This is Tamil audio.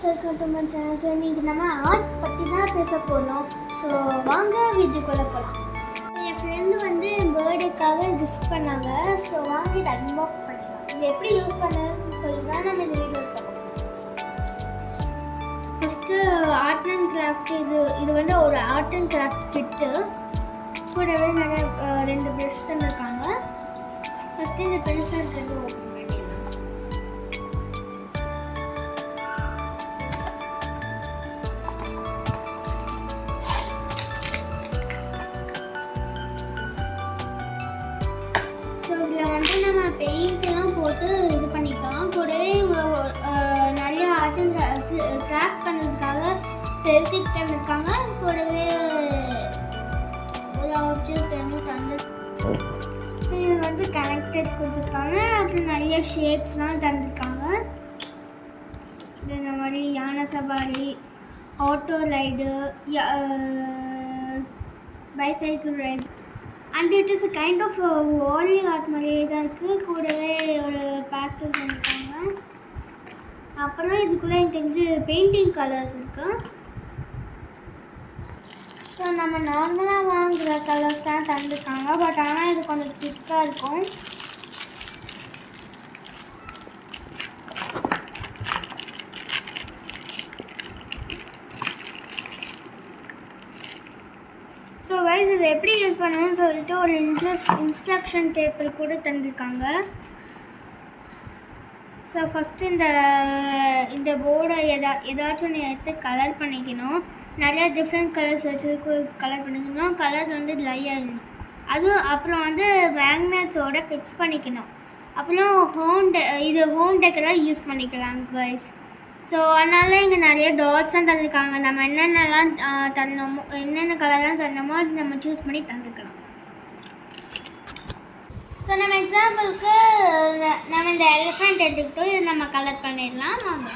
Welcome to my channel. So இன்றைக்கி நம்ம ஆர்ட் பற்றி தான் பேச போகிறோம். ஸோ வாங்க வீடியோக்குள்ளே போகலாம். என் ஃப்ரெண்டு வந்து என் பர்த்டேக்காக கிஃப்ட் பண்ணாங்க. ஸோ வாங்கி இதை அன்பாக்ஸ் பண்ணிடலாம். இது எப்படி யூஸ் பண்ணுன்னு சொல்லி தான் நம்ம இந்த வீடியோ பார்ப்போம். ஃபஸ்ட்டு ஆர்ட் அண்ட் கிராஃப்ட் இது வந்து ஒரு ஆர்ட் அண்ட் கிராஃப்ட் கிட்டு. கூடவே நிறைய 2 ப்ரஷ் தந்துருக்காங்க. ஃபஸ்ட்டு இந்த பென்சில் இருக்கிறது ஓப்பன் பண்ணிடலாம். ஸோ இதில் வந்து நம்ம பெயிண்டெல்லாம் போட்டு இது பண்ணிக்கலாம். கூடவே நிறைய ஆர்ட் அண்ட் கிராஃப்ட் பண்ணுறதுக்காக பெருக்கிட்டு தந்துருக்காங்க. கூடவே ஒரு ஆப்ஜெக்ட் வந்து தந்து ஸோ இது வந்து கனெக்டட் கொடுத்துருக்காங்க. அப்புறம் நிறைய ஷேப்ஸ்லாம் தந்துருக்காங்க. இது இந்த மாதிரி யானை சவாரி, auto ride, bicycle ride and it is kind of valley art மாதிரியே தான் இருக்குது. கூடவே ஒரு பேஸ்டல் பண்ணியிருக்காங்க. அப்புறம் இதுக்குள்ளே எனக்கு தெரிஞ்சு பெயிண்டிங் கலர்ஸ் இருக்குது. ஸோ நம்ம நார்மலாக வாங்குகிற கலர்ஸ் தான் தந்துருக்காங்க. பட் ஆனால் இது கொஞ்சம் திக்காக இருக்கும். ஸோ வைஸ் இதை எப்படி யூஸ் பண்ணணும்னு சொல்லிட்டு ஒரு இன்ஸ்ட்ரக்ஷன் பேப்பர் கூட தந்துருக்காங்க. ஸோ ஃபஸ்ட்டு இந்த போர்டை ஏதாச்சும் ஒன்று எடுத்து கலர் பண்ணிக்கணும். நிறையா டிஃப்ரெண்ட் கலர்ஸ் வச்சு கலர் பண்ணிக்கணும். கலர் வந்து ட்ரை ஆகிடணும். அதுவும் அப்புறம் வந்து மேக்னெட்ஸோட ஃபிக்ஸ் பண்ணிக்கணும். அப்புறம் ஹோம் டெக்கராக யூஸ் பண்ணிக்கலாம் கைஸ். ஸோ அதனால இங்கே நிறைய டாட்ஸும் தந்துருக்காங்க. நம்ம என்னென்னலாம் தரணுமோ, என்னென்ன கலர்லாம் தரணுமோ அது நம்ம சூஸ் பண்ணி தந்துக்கலாம். ஸோ நம்ம எக்ஸாம்பிளுக்கு நம்ம இந்த எலிஃபண்ட் எடுத்துக்கிட்டோம். இதை நம்ம கலர் பண்ணிடலாம் வாங்க.